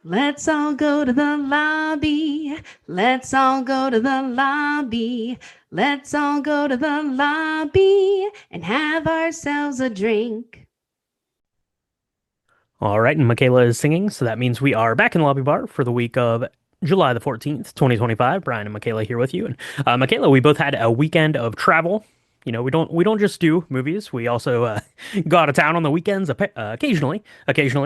Let's all go to the lobby. Let's all go to the lobby. Let's all go to the lobby and have ourselves a drink. All right, and Michaela is singing, so that means we are back in the lobby bar for the week of July the 14th, 2025. Brian and Michaela here with you. And Michaela, we both had a weekend of travel. We don't just do movies. We also go out of town on the weekends occasionally,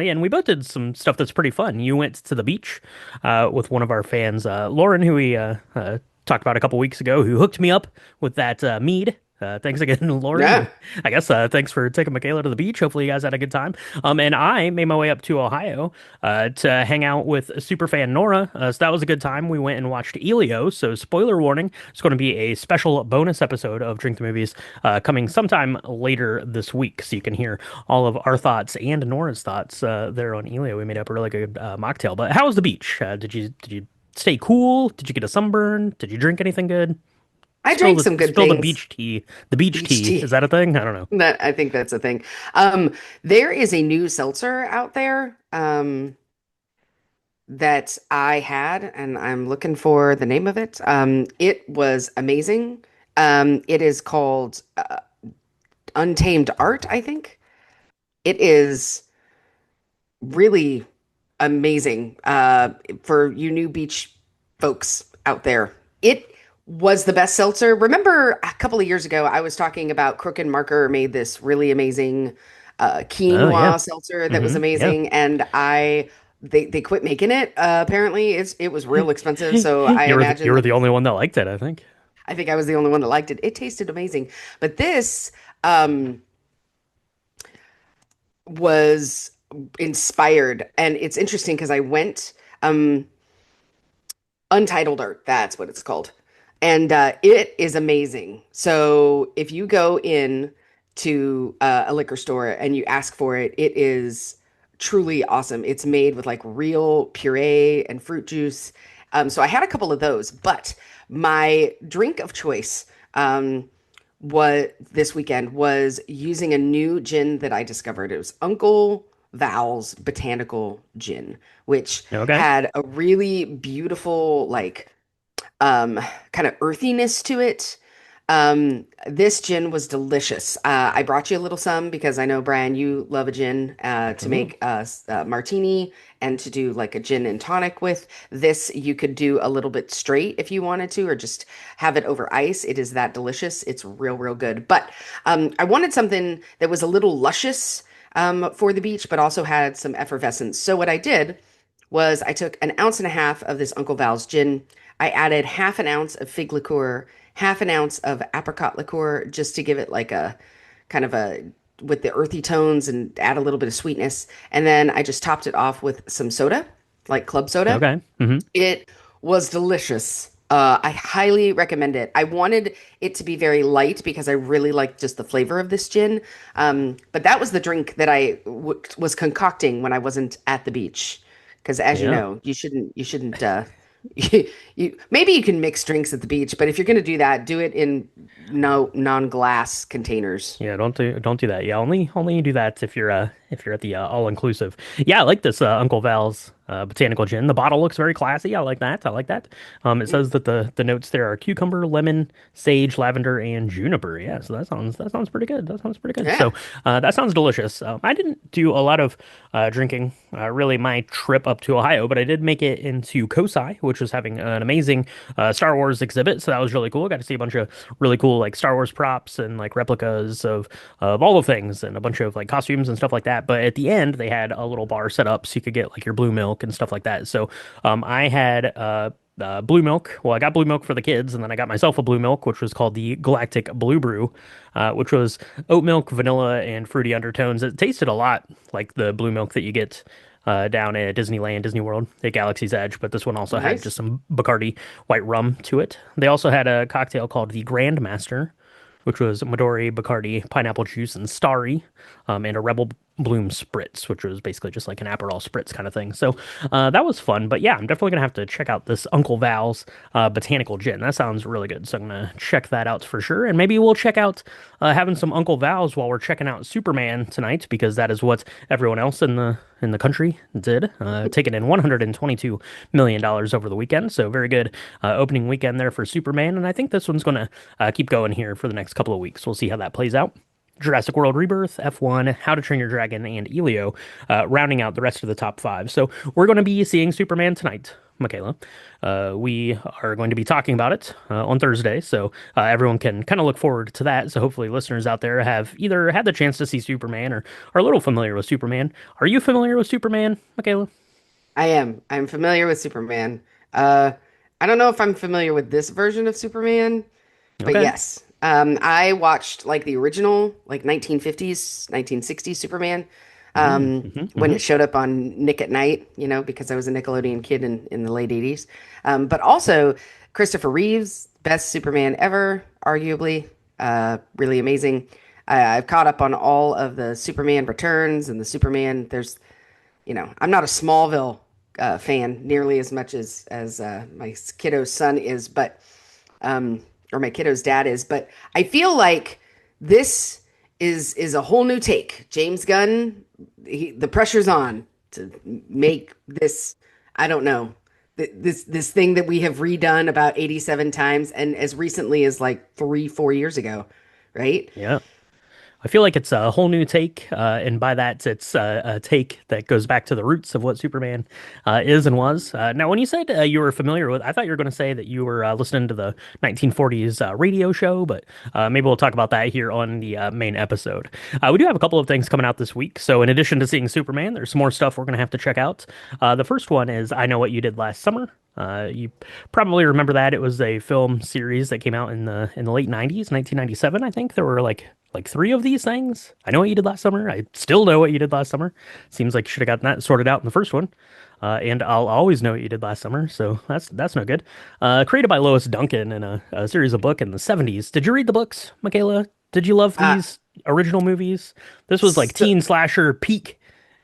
and we both did some stuff that's pretty fun. You went to the beach with one of our fans, Lauren, who we talked about a couple weeks ago, who hooked me up with that mead. Thanks again, Lauren, and Yeah. I guess thanks for taking Michaela to the beach. Hopefully, you guys had a good time. And I made my way up to Ohio to hang out with superfan Nora. So that was a good time. We went and watched Elio. So spoiler warning, it's going to be a special bonus episode of Drink the Movies coming sometime later this week, so you can hear all of our thoughts and Nora's thoughts there on Elio. We made up a really good mocktail. But how was the beach? Did you stay cool? Did you get a sunburn? Did you drink anything good? I drank some good Spill the things. beach tea. The beach Beach tea, tea. is that a thing? I don't know. That I think that's a thing. There is a new seltzer out there that I had, and I'm looking for the name of it. It was amazing. It is called Untamed Art, I think. It is really amazing for you new beach folks out there. It was the best seltzer. Remember a couple of years ago, I was talking about Crook and Marker made this really amazing Oh yeah. quinoa seltzer that was Yeah. amazing, and they quit making it. Apparently, it was real expensive, so I You imagine were that the only one that liked it, I think. I think I was the only one that liked it. It tasted amazing, but this um, was inspired, and it's interesting because I went. Untitled Art, that's what it's called. And it is amazing. So if you go in to a liquor store and you ask for it, it is truly awesome. It's made with like real puree and fruit juice. So I had a couple of those, but my drink of choice what this weekend was using a new gin that I discovered. It was Uncle Val's Botanical Gin, which Okay. had a really beautiful, like, um, kind of earthiness to it. This gin was delicious. I brought you a little some because I know, Brian, you love a gin to Ooh. make a martini and to do like a gin and tonic with. This you could do a little bit straight if you wanted to, or just have it over ice. It is that delicious. It's real good. But I wanted something that was a little luscious for the beach, but also had some effervescence. So what I did was I took an ounce and a half of this Uncle Val's gin. I added half an ounce of fig liqueur, half an ounce of apricot liqueur, just to give it like a kind of a with the earthy tones and add a little bit of sweetness. And then I just topped it off with some soda, like club soda. Okay. It was delicious. I highly recommend it. I wanted it to be very light because I really like just the flavor of this gin. But that was the drink that was concocting when I wasn't at the beach. Because as you Yeah. know, you shouldn't maybe you can mix drinks at the beach, but if you're going to do that, do it in no non-glass containers. Yeah, don't do that. Yeah, only do that if you're at the all inclusive. Yeah, I like this Uncle Val's botanical gin. The bottle looks very classy. I like that. I like that. It Yeah. says that the notes there are cucumber, lemon, sage, lavender, and juniper. Yeah, so that sounds pretty good. That sounds pretty good. Yeah. So that sounds delicious. I didn't do a lot of drinking really my trip up to Ohio, but I did make it into Kosai, which was having an amazing Star Wars exhibit. So that was really cool. Got to see a bunch of really cool like Star Wars props and like replicas of all the things and a bunch of like costumes and stuff like that. But at the end, they had a little bar set up so you could get like your blue milk and stuff like that. So I had blue milk. Well, I got blue milk for the kids, and then I got myself a blue milk, which was called the Galactic Blue Brew, which was oat milk, vanilla, and fruity undertones. It tasted a lot like the blue milk that you get down at Disneyland, Disney World, at Galaxy's Edge, but this one also had Nice. just some Bacardi white rum to it. They also had a cocktail called the Grandmaster, which was Midori, Bacardi, pineapple juice, and Starry, and a Rebel Bloom Spritz, which was basically just like an Aperol Spritz kind of thing. So that was fun. But yeah, I'm definitely gonna have to check out this Uncle Val's botanical gin. That sounds really good. So I'm gonna check that out for sure. And maybe we'll check out having some Uncle Val's while we're checking out Superman tonight, because that is what everyone else in the country did, taking in $122 million over the weekend. So very good opening weekend there for Superman. And I think this one's gonna keep going here for the next couple of weeks. We'll see how that plays out. Jurassic World Rebirth, F1, How to Train Your Dragon, and Elio, rounding out the rest of the top five. So we're going to be seeing Superman tonight, Michaela. We are going to be talking about it on Thursday, so everyone can kind of look forward to that. So hopefully, listeners out there have either had the chance to see Superman or are a little familiar with Superman. Are you familiar with Superman, Michaela? I am. I'm familiar with Superman. Uh, I don't know if I'm familiar with this version of Superman, but Okay. yes. I watched like the original, like 1950s, 1960s Superman, when Hmm. it showed up on Nick at Night, because I was a Nickelodeon kid in the late 80s. But also Christopher Reeve's best Superman ever, arguably. Really amazing. I've caught up on all of the Superman Returns and the Superman. I'm not a Smallville fan nearly as much as my kiddo's son is, but or my kiddo's dad is. But I feel like this is a whole new take. James Gunn, the pressure's on to make this. I don't know this thing that we have redone about 87 times, and as recently as like 3, 4 years ago, right? Yeah. I feel like it's a whole new take, and by that, it's a take that goes back to the roots of what Superman is and was. Now, when you said you were familiar with, I thought you were going to say that you were listening to the 1940s radio show, but maybe we'll talk about that here on the main episode. We do have a couple of things coming out this week. So, in addition to seeing Superman, there's some more stuff we're going to have to check out. The first one is I Know What You Did Last Summer. You probably remember that it was a film series that came out in the late 90s, 1997, I think. There were like three of these things. I Know What You Did Last Summer. I still know what you did last summer. Seems like you should have gotten that sorted out in the first one. And I'll always know what you did last summer, so that's no good. Created by Lois Duncan in a series of book in the 70s. Did you read the books, Michaela? Did you love Uh, these original movies? This was like so teen slasher peak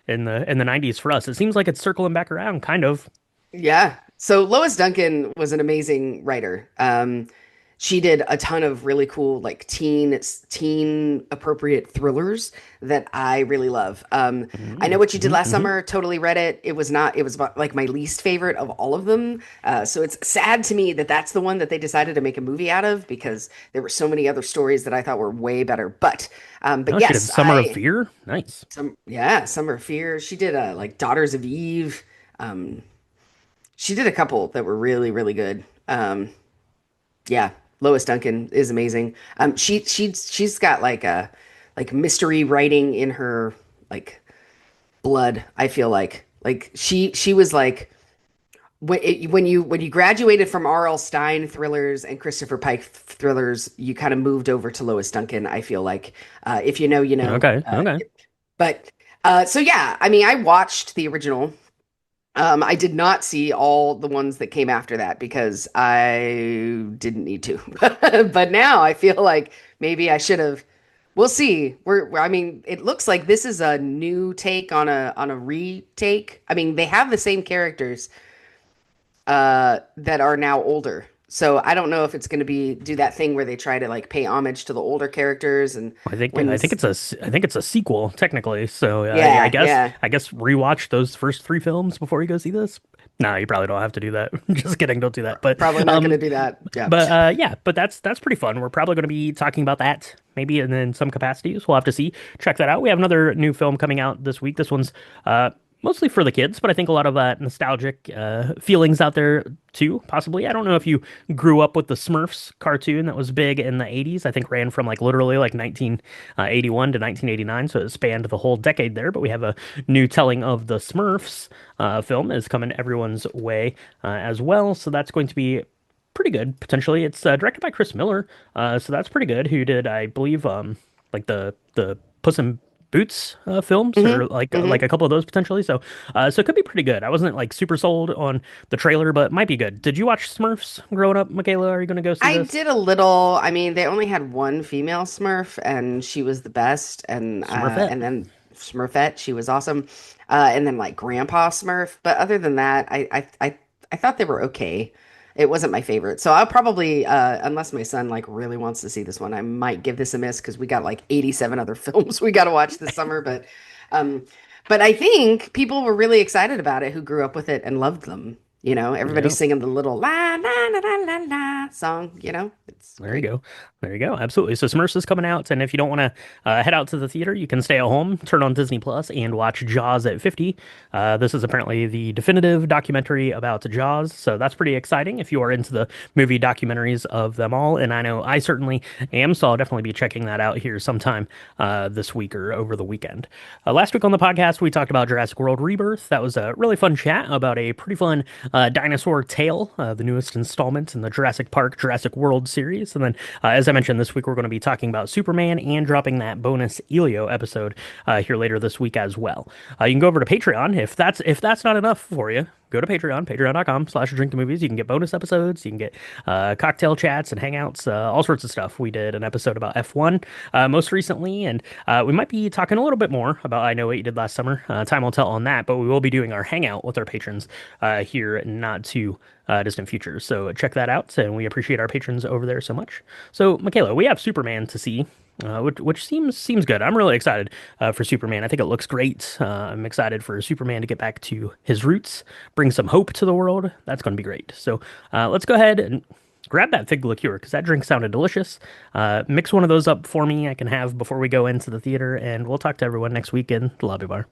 in the 90s for us. It seems like it's circling back around, kind of. Yeah. So Lois Duncan was an amazing writer. She did a ton of really cool, like teen appropriate thrillers that I really love. I Know Hmm. What You Did Hmm. Last Hmm. Summer. Totally read it. It was about, like my least favorite of all of them. So it's sad to me that that's the one that they decided to make a movie out of because there were so many other stories that I thought were way better. But Oh, she did yes, Summer of Fear. Nice. Summer of Fear. She did like Daughters of Eve. Um, she did a couple that were really, really good. Yeah, Lois Duncan is amazing. She's got like a like mystery writing in her like blood. I feel like she was like when you graduated from R.L. Stein thrillers and Christopher Pike thrillers, you kind of moved over to Lois Duncan. I feel like if you know, you know. Okay. Okay. But so yeah, I mean, I watched the original. I did not see all the ones that came after that because I didn't need to. But now I feel like maybe I should have. We'll see. I mean, it looks like this is a new take on a retake. I mean, they have the same characters that are now older. So I don't know if it's going to be do that thing where they try to like pay homage to the older characters and I when think it's I think it's a sequel technically. So yeah, yeah, I guess rewatch those first three films before you go see this. No, you probably don't have to do that. Just kidding, don't do that. probably not going to do that. Yeah. Yeah, but that's pretty fun. We're probably going to be talking about that maybe in some capacities. We'll have to see. Check that out. We have another new film coming out this week. This one's mostly for the kids, but I think a lot of nostalgic feelings out there too, possibly. I don't know if you grew up with the Smurfs cartoon that was big in the 80s. I think ran from like literally like 1981 to 1989, so it spanned the whole decade there. But we have a new telling of the Smurfs film is coming everyone's way as well, so that's going to be pretty good potentially. It's directed by Chris Miller, so that's pretty good. Who did I believe like the Puss in Boots films Hmm. or like Hmm. a couple of those potentially. So so it could be pretty good. I wasn't like super sold on the trailer, but might be good. Did you watch Smurfs growing up, Michaela? Are you going to go see I this? did a little. I mean, they only had one female Smurf, and she was the best. Smurfette. And then Smurfette. She was awesome. And then like Grandpa Smurf. But other than that, I thought they were okay. It wasn't my favorite. So I'll probably, unless my son like really wants to see this one, I might give this a miss because we got like 87 other films we got to watch this summer. Um, but I think people were really excited about it who grew up with it and loved them. Everybody's Yeah. singing the little la la la la la la song. It's There you great. go. There you go. Absolutely. So Smurfs is coming out, and if you don't want to head out to the theater, you can stay at home, turn on Disney Plus, and watch Jaws at 50. This is apparently the definitive documentary about Jaws, so that's pretty exciting if you are into the movie documentaries of them all. And I know I certainly am, so I'll definitely be checking that out here sometime this week or over the weekend. Last week on the podcast, we talked about Jurassic World Rebirth. That was a really fun chat about a pretty fun dinosaur tale, the newest installment in the Jurassic Park Jurassic World series. And then, as I mentioned, this week we're going to be talking about Superman and dropping that bonus Elio episode here later this week as well. You can go over to Patreon if that's not enough for you. Go to Patreon, patreon.com/drinkthemovies. You can get bonus episodes. You can get cocktail chats and hangouts, all sorts of stuff. We did an episode about F1 most recently, and we might be talking a little bit more about I Know What You Did Last Summer. Time will tell on that, but we will be doing our hangout with our patrons here not too distant future. So check that out, and we appreciate our patrons over there so much. So, Michaela, we have Superman to see. Which seems good. I'm really excited for Superman. I think it looks great. I'm excited for Superman to get back to his roots, bring some hope to the world. That's going to be great. So let's go ahead and grab that fig liqueur because that drink sounded delicious. Mix one of those up for me. I can have before we go into the theater, and we'll talk to everyone next week in the lobby bar.